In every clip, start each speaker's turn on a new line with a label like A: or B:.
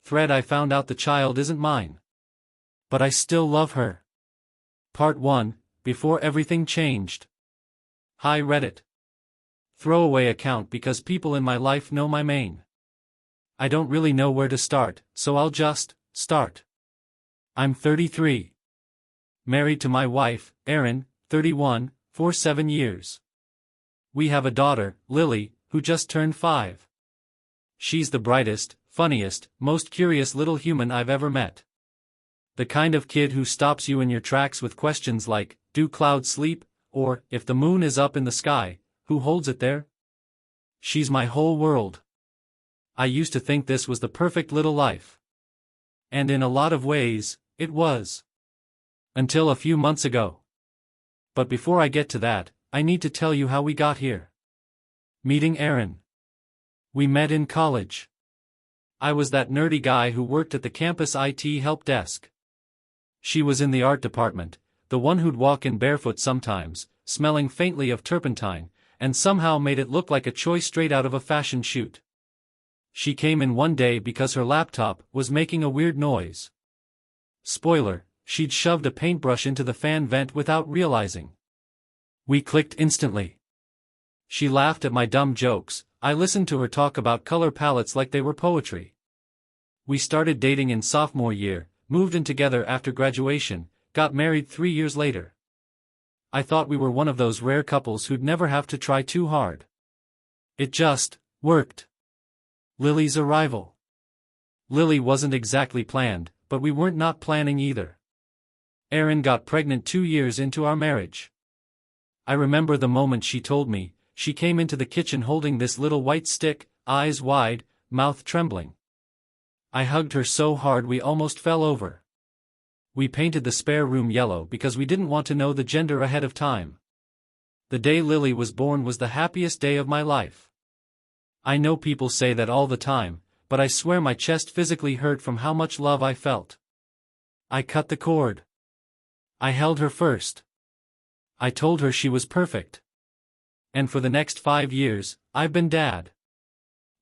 A: thread I found out the child isn't mine. But I still love her. Part 1, Before Everything Changed. Hi Reddit. Throwaway account because people in my life know my main. I don't really know where to start, so I'll just start. I'm 33. Married to my wife, Erin, 31, for 7 years. We have a daughter, Lily, who just turned 5. She's the brightest, funniest, most curious little human I've ever met. The kind of kid who stops you in your tracks with questions like, do clouds sleep? Or, if the moon is up in the sky, who holds it there? She's my whole world. I used to think this was the perfect little life. And in a lot of ways, it was. Until a few months ago. But before I get to that, I need to tell you how we got here. Meeting Erin. We met in college. I was that nerdy guy who worked at the campus IT help desk. She was in the art department, the one who'd walk in barefoot sometimes, smelling faintly of turpentine, and somehow made it look like a choice straight out of a fashion shoot. She came in one day because her laptop was making a weird noise. Spoiler, she'd shoved a paintbrush into the fan vent without realizing. We clicked instantly. She laughed at my dumb jokes, I listened to her talk about color palettes like they were poetry. We started dating in sophomore year, moved in together after graduation, got married 3 years later. I thought we were one of those rare couples who'd never have to try too hard. It just worked. Lily's arrival. Lily wasn't exactly planned, but we weren't not planning either. Erin got pregnant 2 years into our marriage. I remember the moment she told me. She came into the kitchen holding this little white stick, eyes wide, mouth trembling. I hugged her so hard we almost fell over. We painted the spare room yellow because we didn't want to know the gender ahead of time. The day Lily was born was the happiest day of my life. I know people say that all the time, but I swear my chest physically hurt from how much love I felt. I cut the cord. I held her first. I told her she was perfect. And for the next 5 years, I've been dad.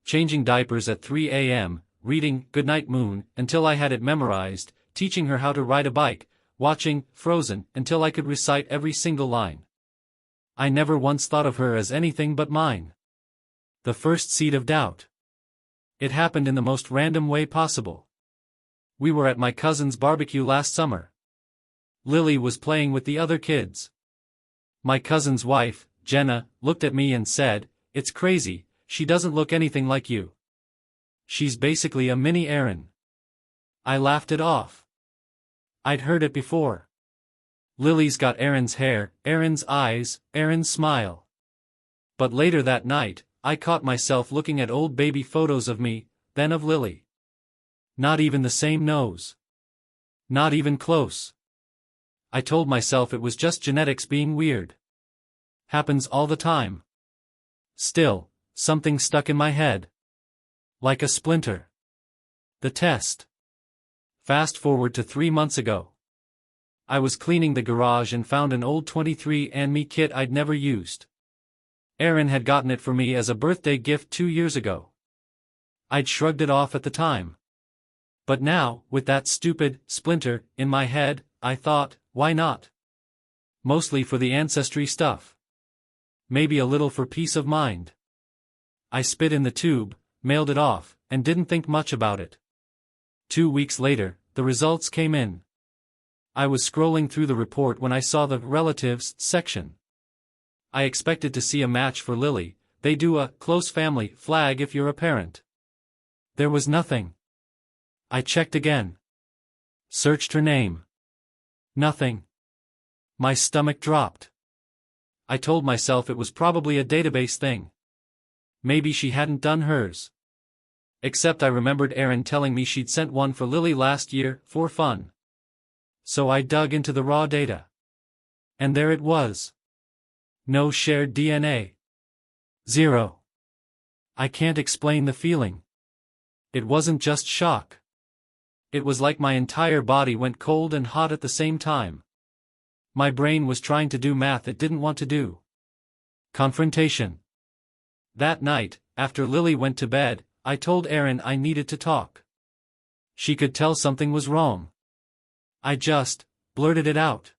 A: Changing diapers at 3 a.m., reading Goodnight Moon until I had it memorized, teaching her how to ride a bike, watching Frozen until I could recite every single line. I never once thought of her as anything but mine. The first seed of doubt. It happened in the most random way possible. We were at my cousin's barbecue last summer. Lily was playing with the other kids. My cousin's wife, Jenna, looked at me and said, "It's crazy, she doesn't look anything like you. She's basically a mini Erin." I laughed it off. I'd heard it before. Lily's got Erin's hair, Erin's eyes, Erin's smile. But later that night, I caught myself looking at old baby photos of me, then of Lily. Not even the same nose. Not even close. I told myself it was just genetics being weird. Happens all the time. Still, something stuck in my head. Like a splinter. The test. Fast forward to 3 months ago. I was cleaning the garage and found an old 23andMe kit I'd never used. Erin had gotten it for me as a birthday gift 2 years ago. I'd shrugged it off at the time. But now, with that stupid splinter in my head, I thought, why not? Mostly for the ancestry stuff. Maybe a little for peace of mind. I spit in the tube, mailed it off, and didn't think much about it. 2 weeks later, the results came in. I was scrolling through the report when I saw the relatives section. I expected to see a match for Lily. They do a close family flag if you're a parent. There was nothing. I checked again. Searched her name. Nothing. My stomach dropped. I told myself it was probably a database thing. Maybe she hadn't done hers. Except I remembered Erin telling me she'd sent one for Lily last year, for fun. So I dug into the raw data. And there it was. No shared DNA. 0. I can't explain the feeling. It wasn't just shock. It was like my entire body went cold and hot at the same time. My brain was trying to do math it didn't want to do. Confrontation. That night, after Lily went to bed, I told Erin I needed to talk. She could tell something was wrong. I just blurted it out.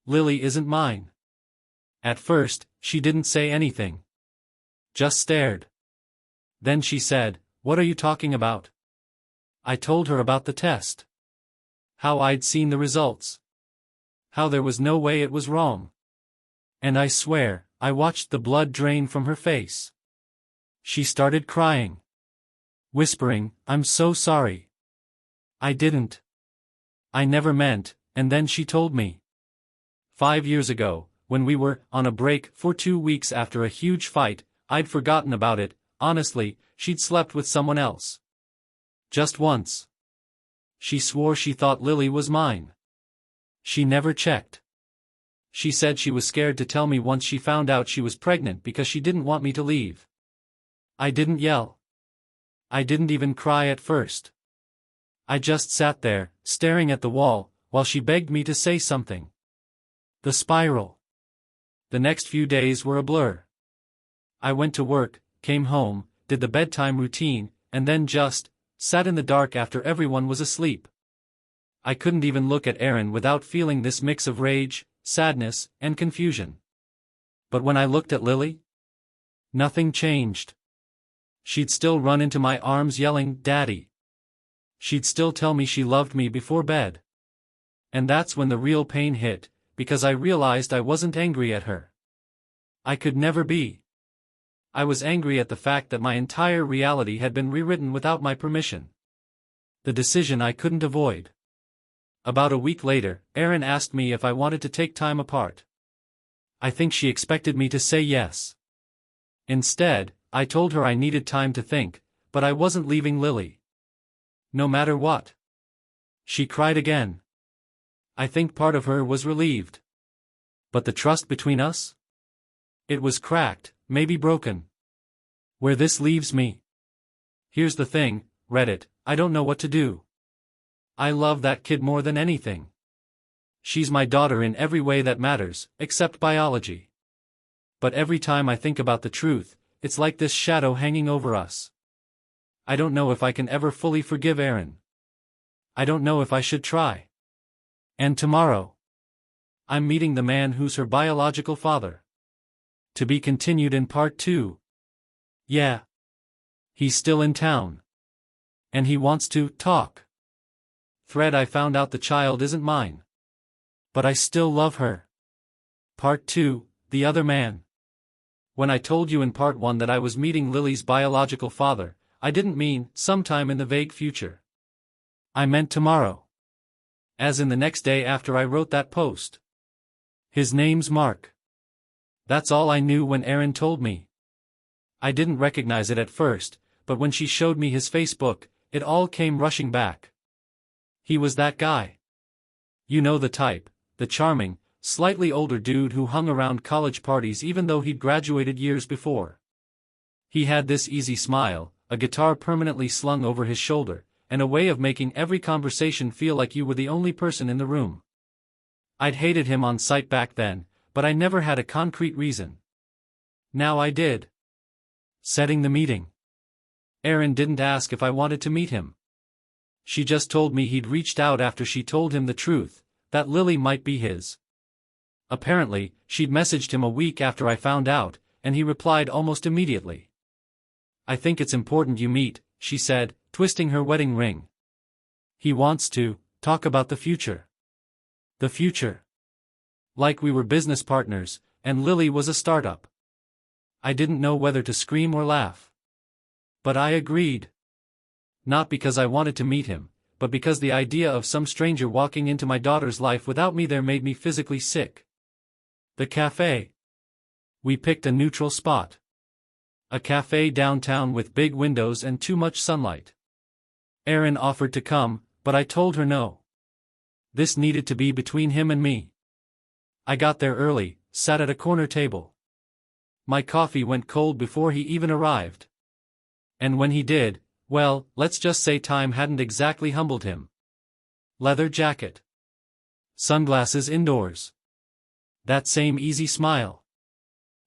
A: Lily isn't mine. At first, she didn't say anything. Just stared. Then she said, "What are you talking about?" I told her about the test. How I'd seen the results. How there was no way it was wrong. And I swear, I watched the blood drain from her face. She started crying. Whispering, "I'm so sorry. I didn't. I never meant," and then she told me. 5 years ago, when we were on a break for 2 weeks after a huge fight, I'd forgotten about it. Honestly, she'd slept with someone else. Just once. She swore she thought Lily was mine. She never checked. She said she was scared to tell me once she found out she was pregnant because she didn't want me to leave. I didn't yell. I didn't even cry at first. I just sat there, staring at the wall, while she begged me to say something. The spiral. The next few days were a blur. I went to work, came home, did the bedtime routine, and then just sat in the dark after everyone was asleep. I couldn't even look at Erin without feeling this mix of rage, sadness, and confusion. But when I looked at Lily, nothing changed. She'd still run into my arms yelling, "Daddy." She'd still tell me she loved me before bed. And that's when the real pain hit, because I realized I wasn't angry at her. I could never be. I was angry at the fact that my entire reality had been rewritten without my permission. The decision I couldn't avoid. About a week later, Erin asked me if I wanted to take time apart. I think she expected me to say yes. Instead, I told her I needed time to think, but I wasn't leaving Lily. No matter what. She cried again. I think part of her was relieved. But the trust between us? It was cracked, maybe broken. Where this leaves me? Here's the thing, Reddit, I don't know what to do. I love that kid more than anything. She's my daughter in every way that matters, except biology. But every time I think about the truth, it's like this shadow hanging over us. I don't know if I can ever fully forgive Erin. I don't know if I should try. And tomorrow, I'm meeting the man who's her biological father. To be continued in part 2. Yeah. He's still in town. And he wants to talk. Thread, I found out the child isn't mine. But I still love her. Part 2, the other man. When I told you in part 1 that I was meeting Lily's biological father, I didn't mean sometime in the vague future. I meant tomorrow. As in the next day after I wrote that post. His name's Mark. That's all I knew when Erin told me. I didn't recognize it at first, but when she showed me his Facebook, it all came rushing back. He was that guy. You know the type, the charming, slightly older dude who hung around college parties even though he'd graduated years before. He had this easy smile, a guitar permanently slung over his shoulder, and a way of making every conversation feel like you were the only person in the room. I'd hated him on sight back then, but I never had a concrete reason. Now I did. Setting the meeting. Erin didn't ask if I wanted to meet him. She just told me he'd reached out after she told him the truth, that Lily might be his. Apparently, she'd messaged him a week after I found out, and he replied almost immediately. I think it's important you meet, she said, twisting her wedding ring. He wants to talk about the future. The future. Like we were business partners, and Lily was a startup. I didn't know whether to scream or laugh. But I agreed. Not because I wanted to meet him, but because the idea of some stranger walking into my daughter's life without me there made me physically sick. The cafe. We picked a neutral spot. A cafe downtown with big windows and too much sunlight. Erin offered to come, but I told her no. This needed to be between him and me. I got there early, sat at a corner table. My coffee went cold before he even arrived. And when he did, well, let's just say time hadn't exactly humbled him. Leather jacket. Sunglasses indoors. That same easy smile.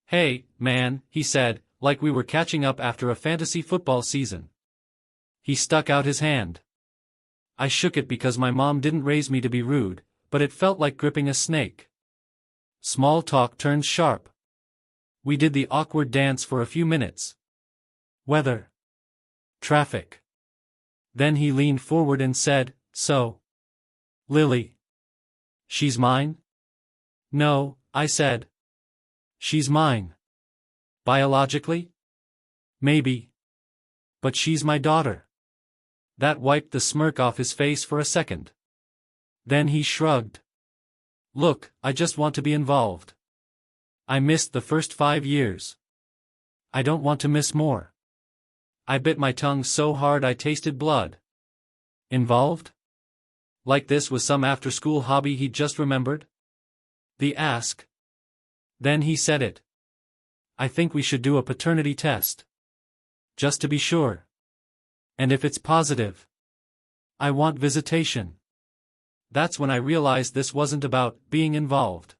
A: Hey, man, he said, like we were catching up after a fantasy football season. He stuck out his hand. I shook it because my mom didn't raise me to be rude, but it felt like gripping a snake. Small talk turned sharp. We did the awkward dance for a few minutes. Weather. Traffic. Then he leaned forward and said, "So, Lily. She's mine?" "No," I said. "She's mine." "Biologically?" "Maybe. But she's my daughter." That wiped the smirk off his face for a second. Then he shrugged. "Look, I just want to be involved. I missed the first 5 years. I don't want to miss more." I bit my tongue so hard I tasted blood. Involved? Like this was some after-school hobby he'd just remembered? The ask. Then he said it. "I think we should do a paternity test. Just to be sure. And if it's positive, I want visitation." That's when I realized this wasn't about being involved.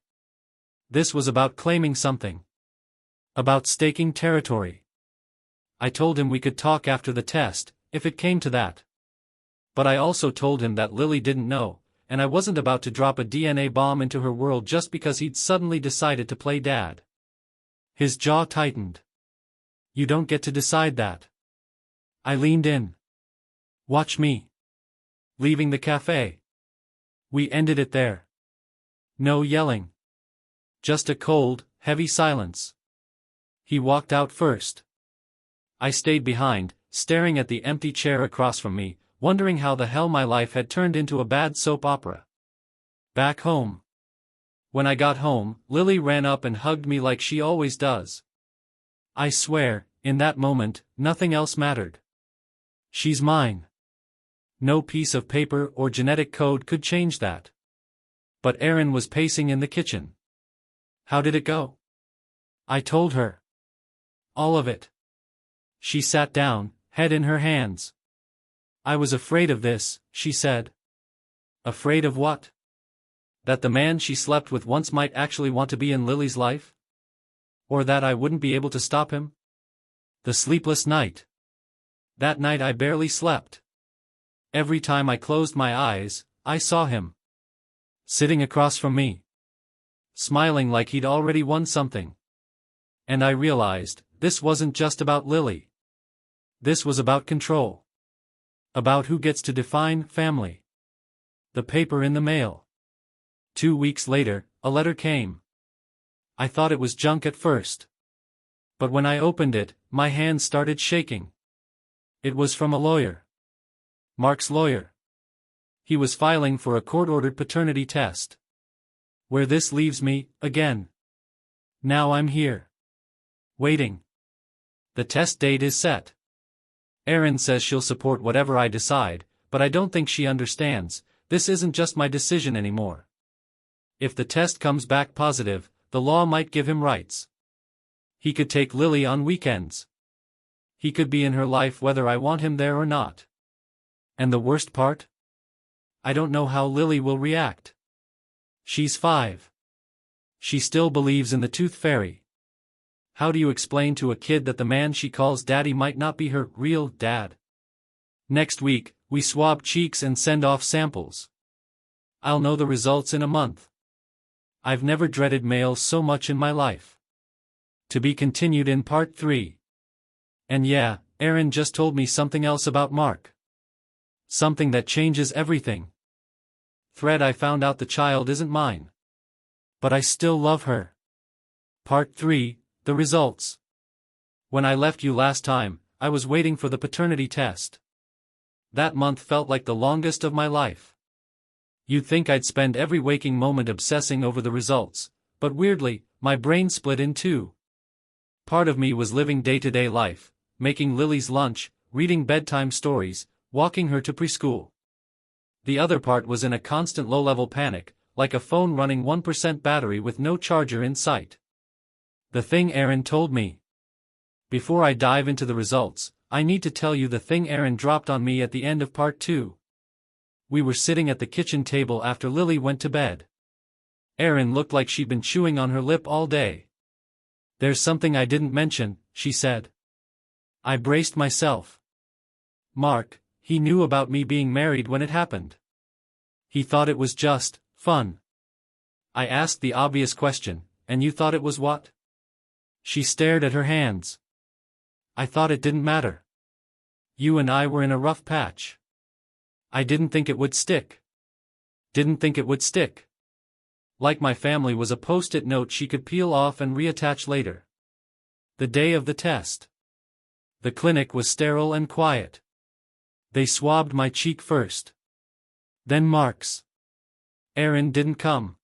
A: This was about claiming something. About staking territory. I told him we could talk after the test, if it came to that. But I also told him that Lily didn't know, and I wasn't about to drop a DNA bomb into her world just because he'd suddenly decided to play dad. His jaw tightened. "You don't get to decide that." I leaned in. "Watch me." Leaving the cafe. We ended it there. No yelling. Just a cold, heavy silence. He walked out first. I stayed behind, staring at the empty chair across from me, wondering how the hell my life had turned into a bad soap opera. Back home. When I got home, Lily ran up and hugged me like she always does. I swear, in that moment, nothing else mattered. She's mine. No piece of paper or genetic code could change that. But Erin was pacing in the kitchen. "How did it go?" I told her. "All of it." She sat down, head in her hands. "I was afraid of this," she said. Afraid of what? That the man she slept with once might actually want to be in Lily's life? Or that I wouldn't be able to stop him? The sleepless night. That night I barely slept. Every time I closed my eyes, I saw him. Sitting across from me. Smiling like he'd already won something. And I realized, this wasn't just about Lily. This was about control. About who gets to define family. The paper in the mail. 2 weeks later, a letter came. I thought it was junk at first. But when I opened it, my hands started shaking. It was from a lawyer. Mark's lawyer. He was filing for a court-ordered paternity test. Where this leaves me, again. Now I'm here. Waiting. The test date is set. Erin says she'll support whatever I decide, but I don't think she understands, this isn't just my decision anymore. If the test comes back positive, the law might give him rights. He could take Lily on weekends. He could be in her life whether I want him there or not. And the worst part? I don't know how Lily will react. She's 5. She still believes in the tooth fairy. How do you explain to a kid that the man she calls daddy might not be her real dad? Next week, we swab cheeks and send off samples. I'll know the results in a month. I've never dreaded mail so much in my life. To be continued in part 3. And yeah, Erin just told me something else about Mark. Something that changes everything. Thread I found out the child isn't mine. But I still love her. Part 3. The results. When I left you last time, I was waiting for the paternity test. That month felt like the longest of my life. You'd think I'd spend every waking moment obsessing over the results, but weirdly, my brain split in two. Part of me was living day-to-day life, making Lily's lunch, reading bedtime stories, walking her to preschool. The other part was in a constant low-level panic, like a phone running 1% battery with no charger in sight. The thing Erin told me. Before I dive into the results, I need to tell you the thing Erin dropped on me at the end of part 2. We were sitting at the kitchen table after Lily went to bed. Erin looked like she'd been chewing on her lip all day. "There's something I didn't mention," she said. I braced myself. "Mark, he knew about me being married when it happened. He thought it was just fun. I asked the obvious question, and you thought it was what? She stared at her hands. I thought it didn't matter. You and I were in a rough patch. I didn't think it would stick. Didn't think it would stick. Like my family was a post-it note she could peel off and reattach later. The day of the test. The clinic was sterile and quiet. They swabbed my cheek first. Then Mark's. Erin didn't come.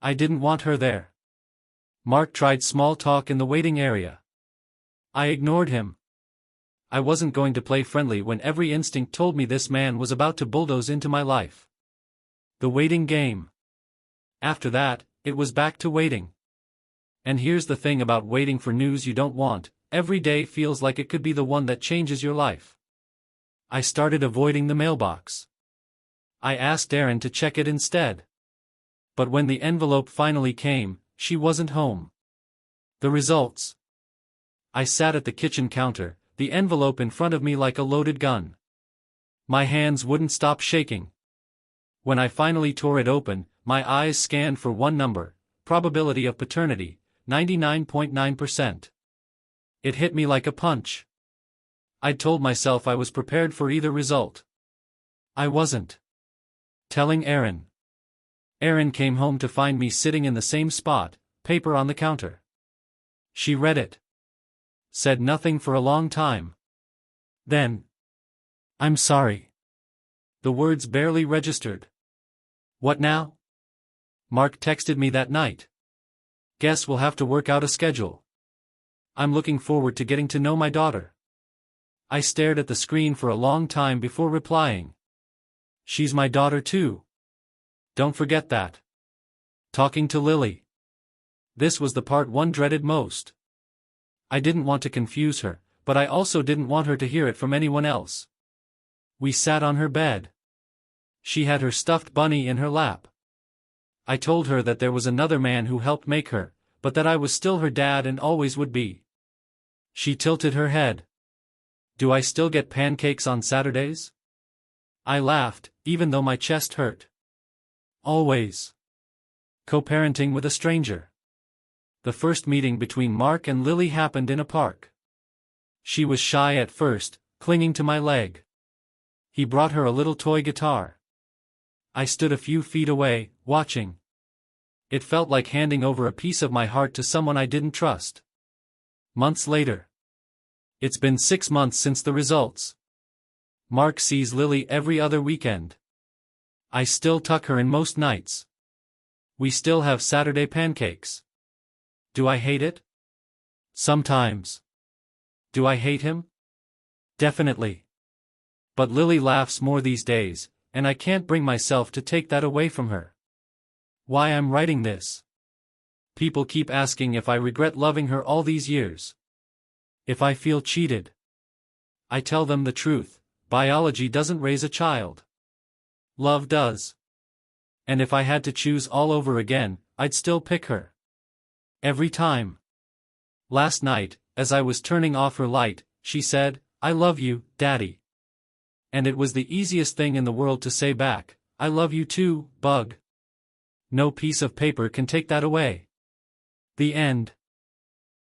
A: I didn't want her there. Mark tried small talk in the waiting area. I ignored him. I wasn't going to play friendly when every instinct told me this man was about to bulldoze into my life. The waiting game. After that, it was back to waiting. And here's the thing about waiting for news you don't want, every day feels like it could be the one that changes your life. I started avoiding the mailbox. I asked Erin to check it instead. But when the envelope finally came, she wasn't home. The results. I sat at the kitchen counter, the envelope in front of me like a loaded gun. My hands wouldn't stop shaking. When I finally tore it open, my eyes scanned for one number, probability of paternity, 99.9%. It hit me like a punch. I'd told myself I was prepared for either result. I wasn't. Telling Erin. Erin came home to find me sitting in the same spot, paper on the counter. She read it. Said nothing for a long time. Then. I'm sorry. The words barely registered. What now? Mark texted me that night. Guess we'll have to work out a schedule. I'm looking forward to getting to know my daughter. I stared at the screen for a long time before replying. She's my daughter too. Don't forget that. Talking to Lily. This was the part one dreaded most. I didn't want to confuse her, but I also didn't want her to hear it from anyone else. We sat on her bed. She had her stuffed bunny in her lap. I told her that there was another man who helped make her, but that I was still her dad and always would be. She tilted her head. Do I still get pancakes on Saturdays? I laughed, even though my chest hurt. Always. Co-parenting with a stranger. The first meeting between Mark and Lily happened in a park. She was shy at first, clinging to my leg. He brought her a little toy guitar. I stood a few feet away, watching. It felt like handing over a piece of my heart to someone I didn't trust. Months later. It's been 6 months since the results. Mark sees Lily every other weekend. I still tuck her in most nights. We still have Saturday pancakes. Do I hate it? Sometimes. Do I hate him? Definitely. But Lily laughs more these days, and I can't bring myself to take that away from her. Why I'm writing this? People keep asking if I regret loving her all these years. If I feel cheated. I tell them the truth, biology doesn't raise a child. Love does. And if I had to choose all over again, I'd still pick her. Every time. Last night, as I was turning off her light, she said, "I love you, Daddy." And it was the easiest thing in the world to say back, "I love you too, Bug." No piece of paper can take that away. The end.